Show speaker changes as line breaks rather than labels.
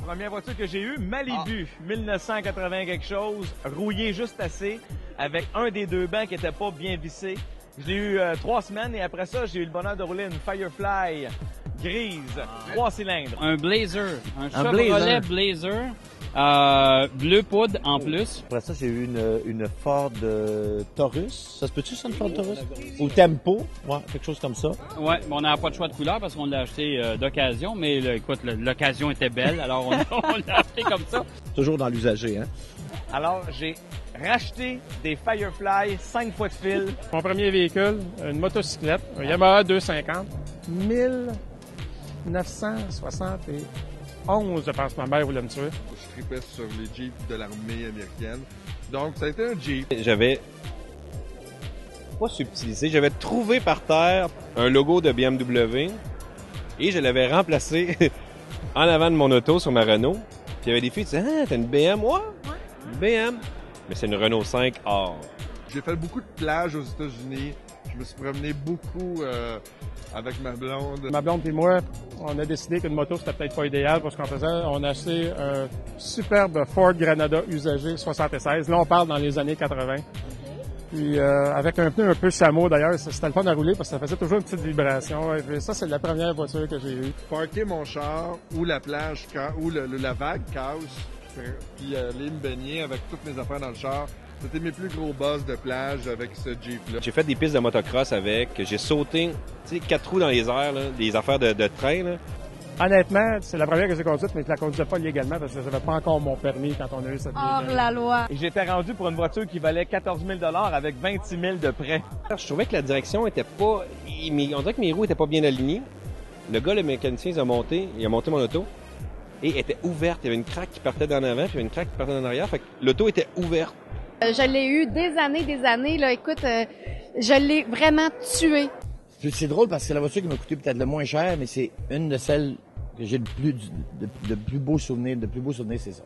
Première voiture que j'ai eue, Malibu, 1980 quelque chose, rouillé juste assez, avec un des deux bancs qui était pas bien vissé. Je l'ai eu 3 semaines et après ça, j'ai eu le bonheur de rouler une Firefly grise, 3 cylindres.
Un Blazer, un Chevrolet Blazer. Bleu poudre en plus.
Après ça, j'ai eu une Ford Taurus. Ça se peut-tu, ça, une Ford Taurus? Ou Tempo, ouais, quelque chose comme ça.
Ouais, on n'avait pas de choix de couleur parce qu'on l'a acheté d'occasion, mais écoute, l'occasion était belle, alors on l'a acheté comme ça.
Toujours dans l'usager, hein? Alors,
j'ai racheté des Firefly 5 fois de fil.
Mon premier véhicule, une motocyclette, un Yamaha 250, 1971, je pense, ma mère voulait me tuer.
Je tripais sur les Jeeps de l'armée américaine. Donc, ça a été un Jeep.
J'avais pas subtilisé, j'avais trouvé par terre un logo de BMW et je l'avais remplacé en avant de mon auto sur ma Renault. Puis il y avait des filles qui disaient « Ah, t'as une BM? Ouais, une BM. » Mais c'est une Renault 5 or.
J'ai fait beaucoup de plages aux États-Unis. Je me suis promené beaucoup avec ma blonde.
Ma blonde et moi, on a décidé qu'une moto, c'était peut-être pas idéal pour ce qu'on faisait. On a acheté un superbe Ford Granada usagé 76. Là, on parle dans les années 80. Puis avec un pneu un peu chameau d'ailleurs, c'était le fun à rouler parce que ça faisait toujours une petite vibration. Et puis, ça, c'est la première voiture que j'ai eue.
Parker mon char où la plage, où la vague casse, puis aller me baigner avec toutes mes affaires dans le char. C'était mes plus gros bosses de plage avec ce Jeep-là.
J'ai fait des pistes de motocross avec, j'ai sauté, tu sais, 4 roues dans les airs, là, des affaires de train, là.
Honnêtement, c'est la première que j'ai conduite, mais je la conduisais pas légalement parce que j'avais pas encore mon permis quand on a eu cette
hors la loi.
Et j'étais rendu pour une voiture qui valait 14 000 $ avec 26 000 de prêt.
Je trouvais que la direction était pas... On dirait que mes roues étaient pas bien alignées. Le gars, le mécanicien, il a monté mon auto et était ouverte. Il y avait une craque qui partait d'en avant, puis une craque qui partait d'en arrière. Fait que l'auto était ouverte.
Je l'ai eu des années, là. Écoute, je l'ai vraiment tué.
C'est drôle parce que c'est la voiture qui m'a coûté peut-être le moins cher, mais c'est une de celles que j'ai de plus beaux souvenirs, c'est ça.